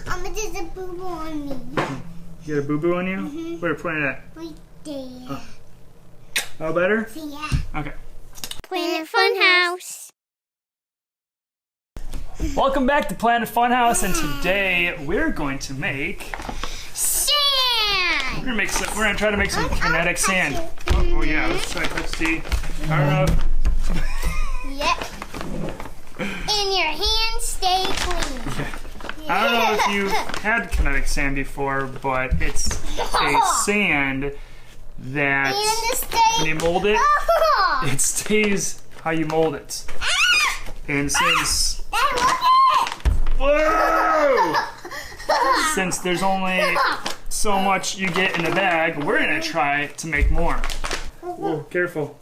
There's a boo-boo on me. You got a boo-boo on you? Mm-hmm. Where, point it at? Right there. Oh, better? Yeah. Okay. Planet Funhouse. Welcome back to Planet Funhouse, and today we're going to make Sand. We're gonna try to make some kinetic sand. Oh yeah, let's try. Let's see. I don't know. Yep. And your hands stay clean. Yeah. I don't know if you've had kinetic sand before, but it's a sand that when you mold it, it stays how you mold it. And since whoa! Since there's only so much you get in the bag, we're gonna try to make more. Whoa, careful.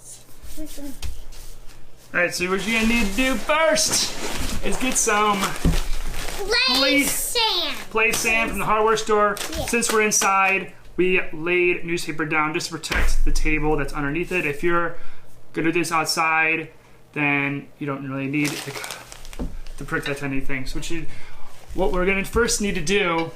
Alright, so what you're gonna need to do first is get some play sand from the hardware store. Yeah. Since we're inside, we laid newspaper down just to protect the table that's underneath it. If you're gonna do this outside, then you don't really need to protect anything. So what we're gonna first need to do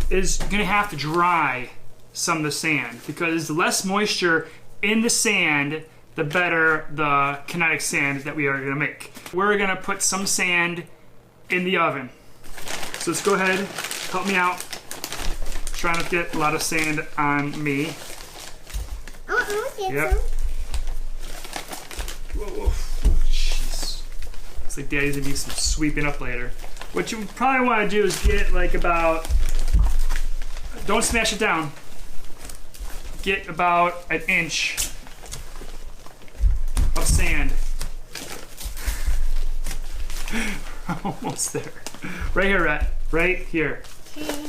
is you're gonna have to dry some of the sand, because the less moisture in the sand, the better the kinetic sand that we are gonna make. We're gonna put some sand in the oven. So let's go ahead, help me out. Try not to get a lot of sand on me. Yep. Whoa, jeez. Looks like Daddy's gonna do some sweeping up later. What you probably want to do is get like about, don't smash it down, get about an inch of sand. Almost there. Right here, Rhett. Right here. Okay.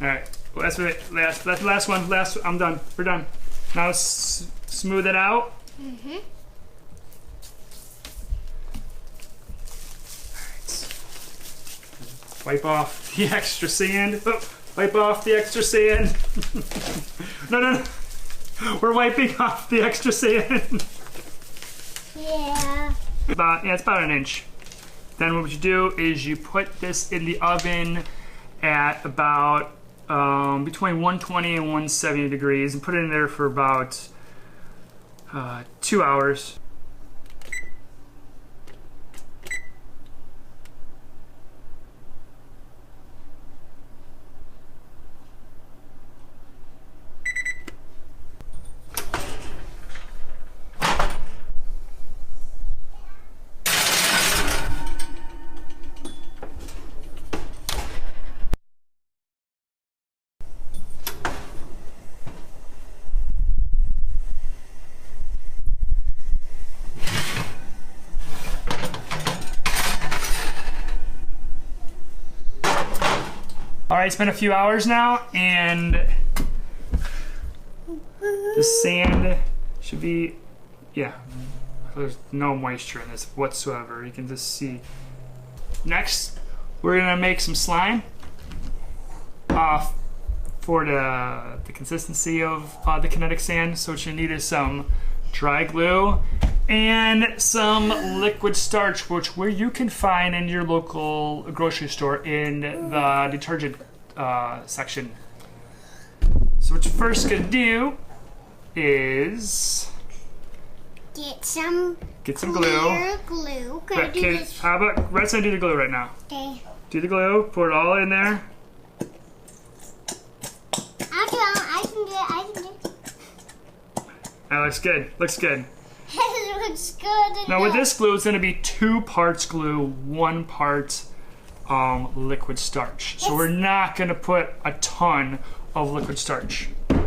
Alright, well, that's the last one. I'm done. We're done. Now smooth it out. Mm-hmm. Wipe off the extra sand. Oh, wipe off the extra sand. No. We're wiping off the extra sand. Yeah. It's about an inch. Then what you do is you put this in the oven at about between 120 and 170 degrees and put it in there for about 2 hours. All right, it's been a few hours now, and the sand should be, yeah, there's no moisture in this whatsoever. You can just see. Next, we're gonna make some slime for the consistency of the kinetic sand. So what you need is some dry glue and some liquid starch, which you can find in your local grocery store in the detergent section. So what you're first gonna do is get some glue. Glue. Okay, how about Rhett's gonna do the glue right now? Okay. Do the glue. Pour it all in there. I can do it. That looks good. Looks good. It looks good. Now with this glue, it's going to be 2 parts glue, 1 part liquid starch. So we're not going to put a ton of liquid starch. So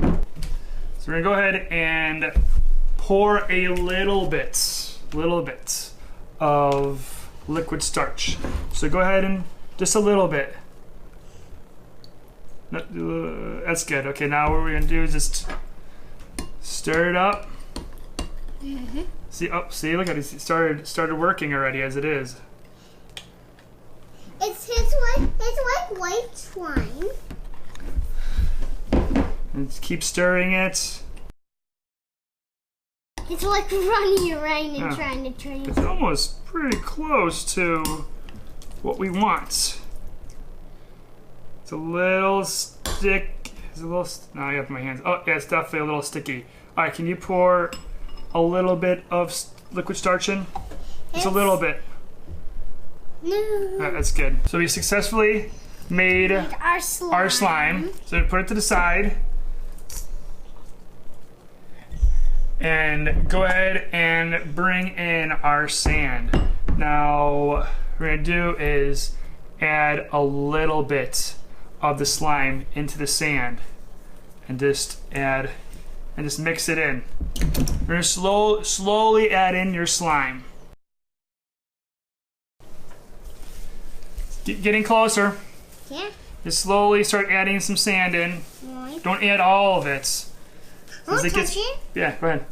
we're going to go ahead and pour a little bit of liquid starch. So go ahead and just a little bit. That's good. Okay, now what we're going to do is just stir it up. Mm-hmm. See, look at it. It started working already as it is. It's like white slime. And just keep stirring it. It's like running around and trying to train. It's almost pretty close to what we want. a little stick. It's a little. No, I got my hands. Oh, yeah, it's definitely a little sticky. All right, can you pour a little bit of liquid starch in? Just a little bit. No. All right, that's good. So we successfully made our slime. So we put it to the side. And go ahead and bring in our sand. Now, what we're gonna do is add a little bit of the slime into the sand and just mix it in. We're gonna slowly add in your slime. Getting closer. Yeah. Just slowly start adding some sand in. Right. Don't add all of it. I'll touch it. Yeah, go ahead.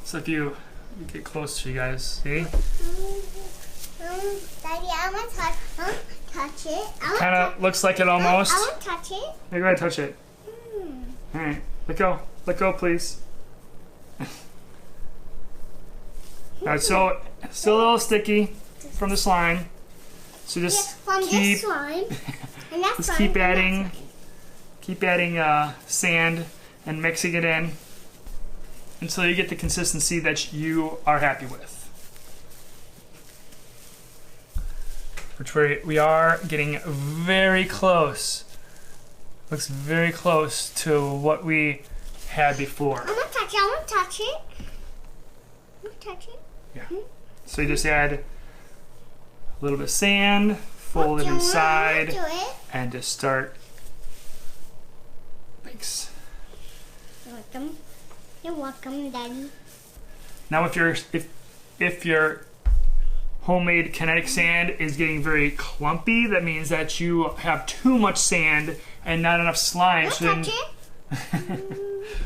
So if you get close to you guys, see? Daddy, I want to touch it. Kind of looks like it almost. I want to touch it. Yeah, go ahead, touch it. All right, let go. Let go, please. All right, so it's still a little sticky from the slime. So just keep, slime. And that's just keep adding sand and mixing it in until you get the consistency that you are happy with. Which we are getting very close. Looks very close to what we had before. I want to touch it. I want to touch it. I want to touch it. Yeah. So you just add a little bit of sand, fold it inside, and just start. Thanks. You're welcome. You're welcome, Daddy. Now, if your homemade kinetic sand is getting very clumpy, that means that you have too much sand and not enough slime.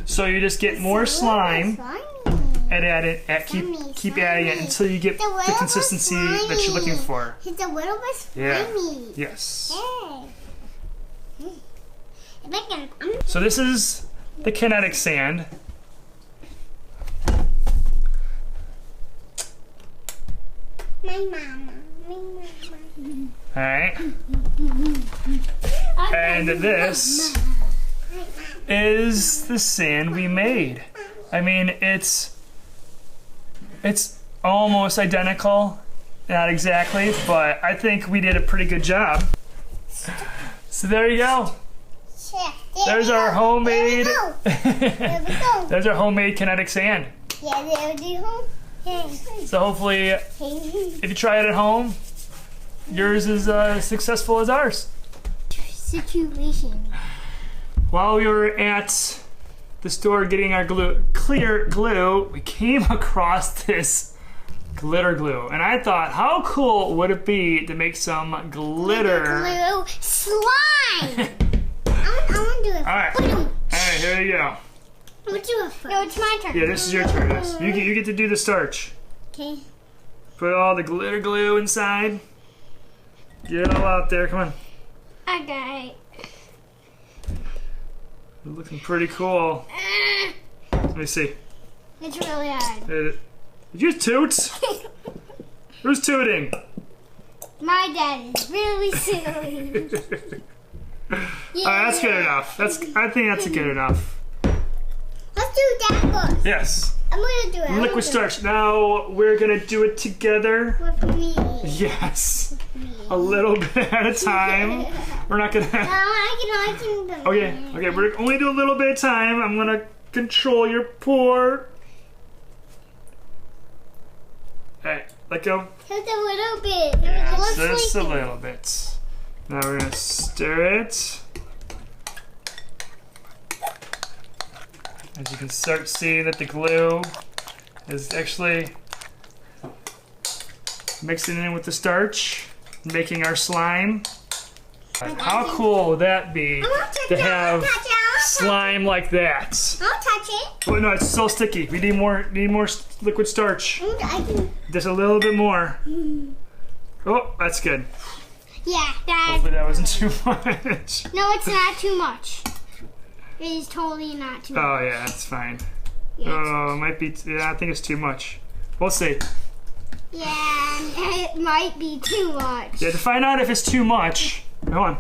So you just get more slime and add it. Keep adding it until you get the consistency that you're looking for. It's a little bit slimy. Yeah. Yes. Yeah. So this is the kinetic sand. My mama. All right. And this is the sand we made. I mean, it's almost identical. Not exactly, but I think we did a pretty good job. So there you go. There's our homemade. There we go. There's our homemade kinetic sand. Yeah, there we go. So hopefully, if you try it at home, yours is as successful as ours. Situation. While we were at the store getting our clear glue, we came across this glitter glue. And I thought, how cool would it be to make some glitter glue slime? I want to do it. All right, here you go. I'm gonna do it first. No, it's my turn. Yeah, this is your turn. Yes. You get to do the starch. Okay. Put all the glitter glue inside. Get it all out there. Come on. Okay. Looking pretty cool. Let me see. It's really hard. Did you toot? Who's tooting? My dad is really silly. Yeah. All right, that's good enough. I think that's good enough. Let's do that first. Yes. I'm gonna do it. Liquid starch. Now we're gonna do it together. With me. Yes. A little bit at a time. We're not gonna. No, I can. Okay. We're only do a little bit at a time. I'm gonna control your pour. Alright, let go. Just a little bit. Yeah, just a little bit. Now we're gonna stir it. As you can start to see that the glue is actually mixing in with the starch, making our slime. How cool would that be to have slime like that? I'll touch it. Oh no, it's so sticky. We need more liquid starch. Just a little bit more. Oh, that's good. Yeah, Dad. Hopefully that wasn't too much. No, it's not too much. It is totally not too much. Oh yeah, that's fine. Yeah, Oh, it might be. Yeah, I think it's too much. We'll see. yeah, might be too much. Yeah, to find out if it's too much, hold on,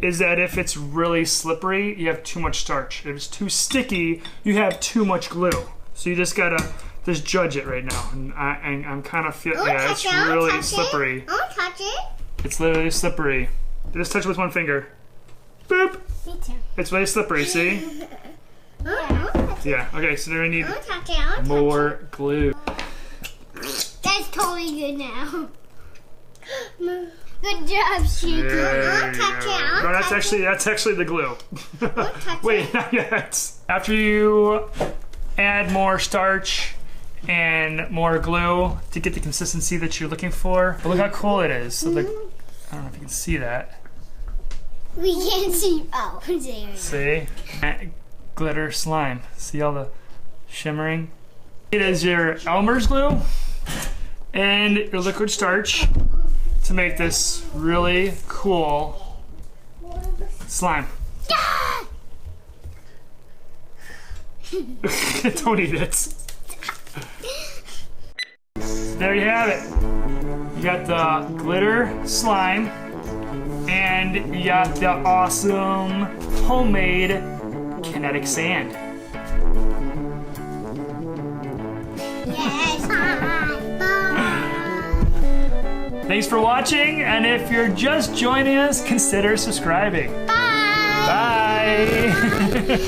is that if it's really slippery, you have too much starch. If it's too sticky, you have too much glue. So you just gotta just judge it right now. And I'm kind of feeling, yeah, it's really slippery. I want to touch it. It's literally slippery. Just touch it with one finger. Boop. Me too. It's really slippery, see? Yeah, okay, so now we need more glue. That's totally good now. Good job, Chico. There you go. No, that's actually the glue. Wait, not yet. After you add more starch and more glue to get the consistency that you're looking for. But look how cool it is. So I don't know if you can see that. We can't see. Oh, there. See? Glitter slime. See all the shimmering? It is your Elmer's glue and your liquid starch to make this really cool slime. Don't eat it. There you have it. You got the glitter slime and you got the awesome homemade kinetic sand. Yes. Thanks for watching, and if you're just joining us, consider subscribing. Bye. Bye.